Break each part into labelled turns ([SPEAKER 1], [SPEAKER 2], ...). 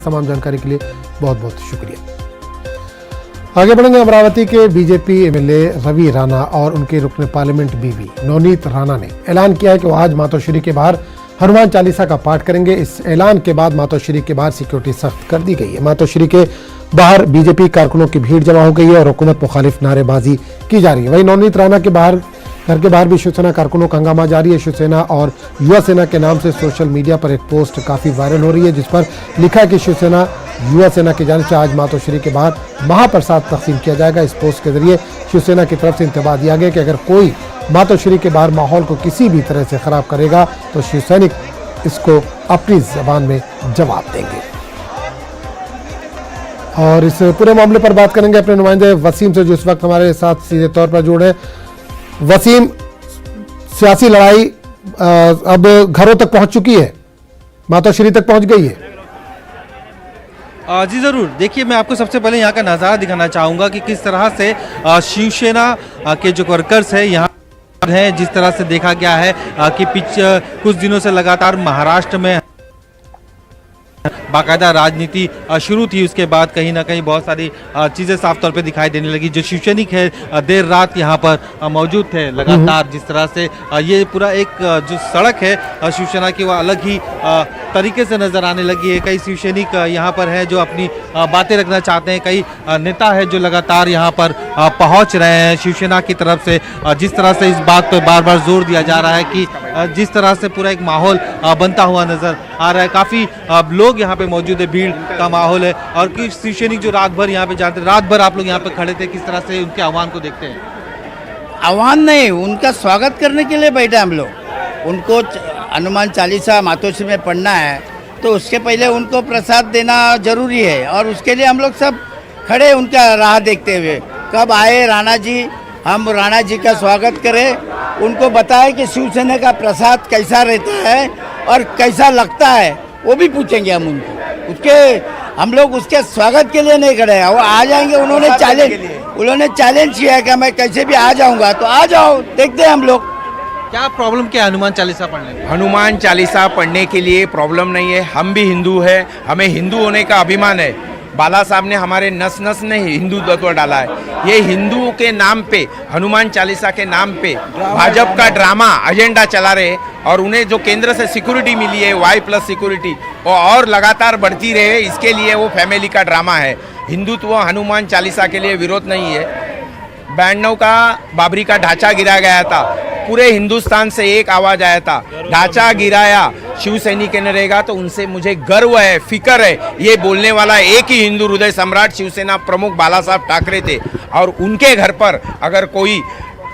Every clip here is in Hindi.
[SPEAKER 1] तमाम जानकारी के लिए बहुत बहुत शुक्रिया। आगे बढ़ेंगे। अमरावती के बीजेपी एमएलए रवि राणा और उनके रुकने पार्लियामेंट बीवी नवनीत राणा ने ऐलान किया है कि वो आज मातोश्री के बाहर हनुमान चालीसा का पाठ करेंगे। इस ऐलान के बाद मातोश्री के बाहर सिक्योरिटी सख्त कर दी गई है। मातोश्री के बाहर बीजेपी कारकुनों की भीड़ जमा हो गई है और हुकूमत मुखालिफ नारेबाजी की जा रही है। वहीं नवनीत राणा के बाहर घर के बाहर भी शिवसेना कारकुनों का हंगामा जारी है। शिवसेना और युवा सेना के नाम से सोशल मीडिया पर एक पोस्ट काफी वायरल हो रही है, जिस पर लिखा है कि शिवसेना युवा सेना की जानिब से आज मातोश्री के बाहर महाप्रसाद तकसीम किया जाएगा। इस पोस्ट के जरिए शिवसेना की तरफ से इंतबाह दिया गया कि अगर कोई मातोश्री के बाहर माहौल को किसी भी तरह से खराब करेगा तो शिवसैनिक इसको अपनी जबान में जवाब देंगे। और इस पूरे मामले पर बात करेंगे अपने नुमाइंदे वसीम से, जो इस वक्त हमारे साथ सीधे तौर पर जुड़े। वसीम, सियासी लड़ाई अब घरों तक पहुंच चुकी है, मातोश्री तक पहुंच गई है।
[SPEAKER 2] जी ज़रूर। देखिए, मैं आपको सबसे पहले यहाँ का नज़ारा दिखाना चाहूँगा कि किस तरह से शिवसेना के जो वर्कर्स हैं यहाँ हैं। जिस तरह से देखा गया है कि कुछ दिनों से लगातार महाराष्ट्र में बाकायदा राजनीति शुरू थी, उसके बाद कहीं ना कहीं बहुत सारी चीज़ें साफ तौर पे दिखाई देने लगी। जो शिवसैनिक है देर रात यहाँ पर मौजूद थे लगातार। जिस तरह से ये पूरा एक जो सड़क है शिवसेना की, वो अलग ही तरीके से नज़र आने लगी है। कई शिवसैनिक यहाँ पर हैं जो अपनी बातें रखना चाहते हैं। कई नेता है जो लगातार यहाँ पर पहुँच रहे हैं शिवसेना की तरफ से। जिस तरह से इस बात पर बार बार जोर दिया जा रहा है कि जिस तरह से पूरा एक माहौल बनता हुआ नज़र आ रहा है, काफ़ी लोग यहाँ पे मौजूद है, भीड़ का माहौल है। और कुछ शिवसैनिक जो रात भर यहाँ पे जाते, रात भर आप लोग यहाँ पे खड़े थे, किस तरह से उनके आह्वान को देखते हैं?
[SPEAKER 3] आह्वान नहीं, उनका स्वागत करने के लिए बैठे हम लोग। उनको हनुमान चालीसा मातोश्री में पढ़ना है तो उसके पहले उनको प्रसाद देना जरूरी है और उसके लिए हम लोग सब खड़े उनका राह देखते हुए। कब आए राणा जी, हम राणा जी का स्वागत करें, उनको बताएं कि शिवसेना का प्रसाद कैसा रहता है और कैसा लगता है, वो भी पूछेंगे हम उनको। हम लोग उसके स्वागत के लिए नहीं खड़े हैं, वो आ जाएंगे। उन्होंने चैलेंज किया है कि मैं कैसे भी आ जाऊंगा, तो आ जाओ, देखते हैं हम लोग।
[SPEAKER 2] क्या प्रॉब्लम क्या है हनुमान चालीसा पढ़ने में?
[SPEAKER 4] हनुमान चालीसा पढ़ने के लिए प्रॉब्लम नहीं है। हम भी हिंदू हैं, हमें हिंदू होने का अभिमान है। बाला साहब ने हमारे नस नस में हिंदू तत्व डाला है। ये हिंदुओं के नाम पे, हनुमान चालीसा के नाम पे भाजपा का ड्रामा एजेंडा चला रहे और उन्हें जो केंद्र से सिक्योरिटी मिली है Y+ सिक्योरिटी, वो और लगातार बढ़ती रहे, इसके लिए वो फैमिली का ड्रामा है। हिंदुत्व हनुमान चालीसा के लिए विरोध नहीं है। 92 का बाबरी का ढांचा गिरा गया था, पूरे हिंदुस्तान से एक आवाज आया था, ढांचा गिराया शिवसैनिक ने रहेगा, तो उनसे मुझे गर्व है, फिक्र है। ये बोलने वाला एक ही हिंदू हृदय सम्राट शिवसेना प्रमुख बाला साहब ठाकरे थे और उनके घर पर अगर कोई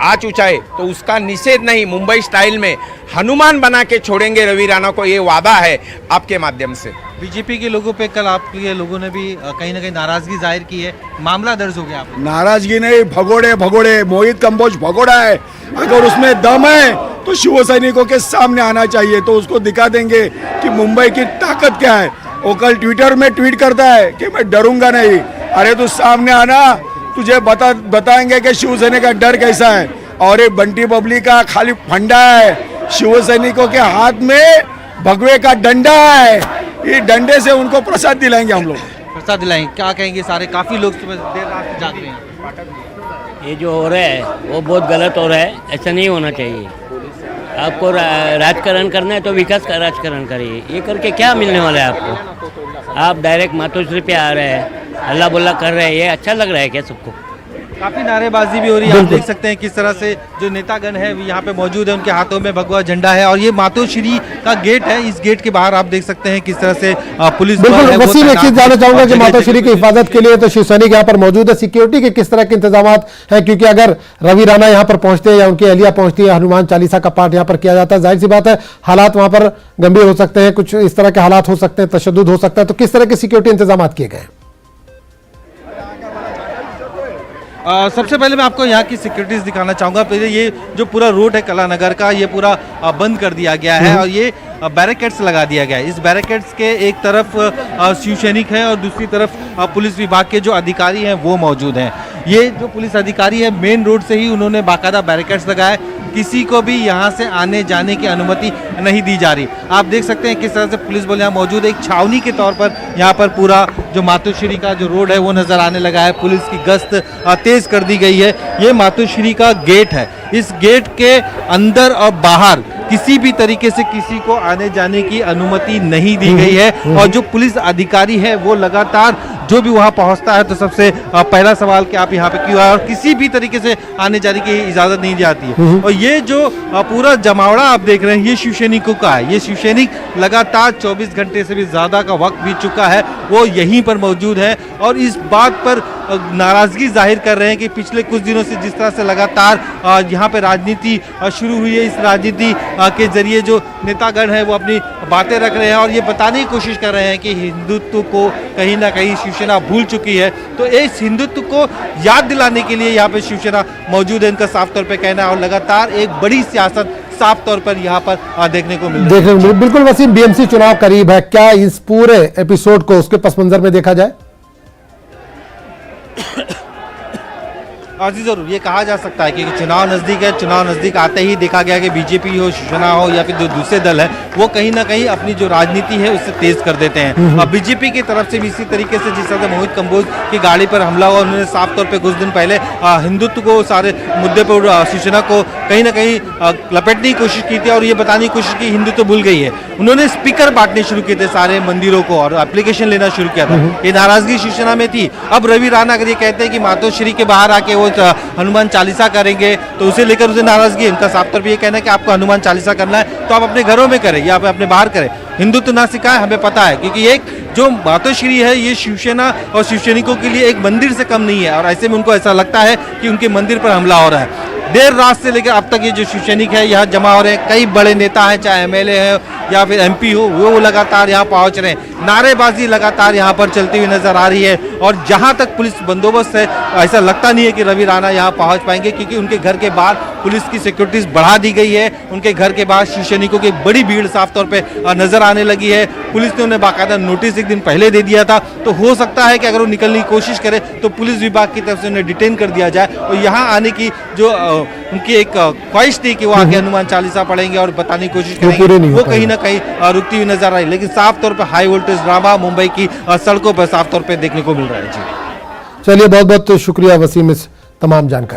[SPEAKER 4] आँच उठाए तो उसका निषेध नहीं, मुंबई स्टाइल में हनुमान बना के छोड़ेंगे रवि राणा को, ये वादा है आपके माध्यम से।
[SPEAKER 2] बीजेपी के लोगों पे कल आपके लोगों ने भी कहीं ना कहीं नाराजगी जाहिर की है, मामला दर्ज हो गया आप?
[SPEAKER 5] नाराजगी नहीं, भगोड़े मोहित कंबोज भगोड़ा है। अगर उसमें दम है तो शिव सैनिकों के सामने आना चाहिए, तो उसको दिखा देंगे कि मुंबई की ताकत क्या है। वो कल ट्विटर में ट्वीट करता है कि मैं डरूंगा नहीं। अरे तू सामने आना, तुझे बताएंगे कि शिवसेना का डर कैसा है। और ये बंटी बबली का खाली फंडा है, शिव सैनिकों के हाथ में भगवे का डंडा है। ये डंडे से उनको प्रसाद दिलाएंगे हम लोग।
[SPEAKER 2] प्रसाद दिलाएंगे, क्या कहेंगे? सारे काफी लोग सुबह देर रात से जाग रहे हैं।
[SPEAKER 6] ये जो हो रहा है वो बहुत गलत हो रहा है, ऐसा नहीं होना चाहिए। आपको राजकारण करना है तो विकास का राजकारण करिए, ये करके क्या मिलने वाला है आपको? आप डायरेक्ट मातोश्री पे आ रहे हैं, अल्लाह बोला कर रहे हैं, ये अच्छा लग रहा है क्या सबको?
[SPEAKER 2] काफी नारेबाजी भी हो रही है। आप देख सकते हैं किस तरह से जो नेतागण है यहाँ पे मौजूद है, उनके हाथों में भगवा झंडा है और ये मातोश्री का गेट है। इस गेट के बाहर आप देख सकते हैं किस तरह से पुलिस।
[SPEAKER 1] बिल्कुल वसीम, एक चीज जानना चाहूंगा कि मातोश्री की हिफाजत के लिए तो शिवसैनिक यहाँ पर मौजूद है, सिक्योरिटी के किस तरह के इंतजाम हैं? क्योंकि अगर रवि राणा यहाँ पर पहुंचते हैं या उनकी अहलिया पहुंचती है, हनुमान चालीसा का पाठ यहाँ पर किया जाता है, जाहिर सी बात है हालात वहां पर गंभीर हो सकते हैं, कुछ इस तरह के हालात हो सकते हैं, तशद्दुद हो सकता है, तो किस तरह के सिक्योरिटी इंतजाम किए गए?
[SPEAKER 2] सबसे पहले मैं आपको यहाँ की सिक्योरिटीज दिखाना चाहूँगा। पहले ये जो पूरा रोड है कलानगर का, ये पूरा बंद कर दिया गया है और ये बैरिकेड्स लगा दिया गया है। इस बैरिकेड्स के एक तरफ शिवसैनिक है और दूसरी तरफ पुलिस विभाग के जो अधिकारी हैं वो मौजूद हैं। ये जो पुलिस अधिकारी है मेन रोड से ही उन्होंने बाकायदा बैरिकेड्स लगाए, किसी को भी यहाँ से आने जाने की अनुमति नहीं दी जा रही। आप देख सकते हैं किस तरह से पुलिस बल यहाँ मौजूद है, एक छावनी के तौर पर यहाँ पर पूरा जो मातोश्री का जो रोड है वो नजर आने लगा है। पुलिस की गश्त तेज कर दी गई है। ये मातोश्री का गेट है, इस गेट के अंदर और बाहर किसी भी तरीके से किसी को आने जाने की अनुमति नहीं दी गई है। और जो पुलिस अधिकारी है वो लगातार जो भी वहां पहुंचता है तो सबसे पहला सवाल कि आप यहाँ पे क्यों आए, और किसी भी तरीके से आने जाने की इजाजत नहीं जाती है। और ये जो पूरा जमावड़ा आप देख रहे हैं ये शिवसैनिकों का है। ये शिवसैनिक लगातार 24 घंटे से भी ज्यादा का वक्त बीत चुका है, वो यहीं पर मौजूद है और इस बात पर नाराजगी जाहिर कर रहे हैं कि पिछले कुछ दिनों से जिस तरह से लगातार यहाँ पे राजनीति शुरू हुई है, इस राजनीति के जरिए जो नेतागण है वो अपनी बातें रख रहे हैं और ये बताने की कोशिश कर रहे हैं कि हिंदुत्व को कहीं ना कहीं शिवसेना भूल चुकी है। तो इस हिंदुत्व को याद दिलाने के लिए यहाँ पे शिवसेना मौजूद है, इनका साफ तौर पे कहना है। और लगातार एक बड़ी सियासत साफ तौर पर यहाँ पर देखने को मिल रही है।
[SPEAKER 1] बिल्कुल वसीम, बीएमसी चुनाव करीब है, क्या इस पूरे एपिसोड को उसके पस मंजर में देखा जाए?
[SPEAKER 2] जी जरूर, ये कहा जा सकता है कि चुनाव नजदीक है, चुनाव नजदीक आते ही देखा गया कि बीजेपी हो, शिवसेना हो या फिर जो दूसरे दल है वो कहीं ना कहीं अपनी जो राजनीति है उससे तेज कर देते हैं। अब बीजेपी की तरफ से भी इसी तरीके से जिस तरह से मोहित कंबोज की गाड़ी पर हमला हुआ, उन्होंने साफ तौर पे कुछ दिन पहले हिंदुत्व को सारे मुद्दे पर शिवसेना को कहीं ना कहीं लपेटने की कोशिश की थी और ये बताने की कोशिश की हिंदुत्व भूल गई है। उन्होंने स्पीकर बांटने शुरू किए थे सारे मंदिरों को और एप्लीकेशन लेना शुरू किया था। ये नाराजगी शिवसेना में थी। अब रवि राणा अगर ये कहते हैं कि मातोश्री के बाहर आके वो हनुमान चालीसा करेंगे तो उसे लेकर उसे नाराजगी है। उनका साफ तौर पर ये कहना है कि आपको हनुमान चालीसा करना है तो आप अपने घरों में करें या आप अपने बाहर करें, हिंदुत्व ना सिखाएं, हमें पता है। क्योंकि एक जो मातोश्री है ये शिवसेना और शिवसैनिकों के लिए एक मंदिर से कम नहीं है और ऐसे में उनको ऐसा लगता है कि उनके मंदिर पर हमला हो रहा है। देर रात से लेकर अब तक ये जो शिवसैनिक है यहाँ जमा हो रहे हैं, कई बड़े नेता हैं, चाहे एमएलए है या फिर एमपी हो, वो लगातार यहाँ पहुंच रहे हैं। नारेबाजी लगातार यहाँ पर चलती हुई नजर आ रही है और जहां तक पुलिस बंदोबस्त है ऐसा लगता नहीं है कि रवि राणा यहाँ पहुंच पाएंगे, क्योंकि उनके घर के बाहर पुलिस की सिक्योरिटीज बढ़ा दी गई है। उनके घर के बाहर शिवसैनिकों की बड़ी भीड़ साफ तौर पर नजर आने लगी है। पुलिस ने उन्हें बाकायदा नोटिस एक दिन पहले दे दिया था, तो हो सकता है कि अगर वो निकलने की कोशिश करे तो पुलिस विभाग की तरफ से उन्हें डिटेन कर दिया जाए और यहाँ आने की जो उनकी एक ख्वाहिश थी कि वो आगे हनुमान चालीसा पढ़ेंगे और बताने की कोशिश करेंगे, वो कहीं ना कहीं रुकती हुई नजर आई। लेकिन साफ तौर पर हाई वोल्टेज ड्रामा मुंबई की सड़कों पर साफ तौर पर देखने को मिल रहा है। जी
[SPEAKER 1] चलिए, बहुत बहुत शुक्रिया वसीम इस तमाम जानकारी।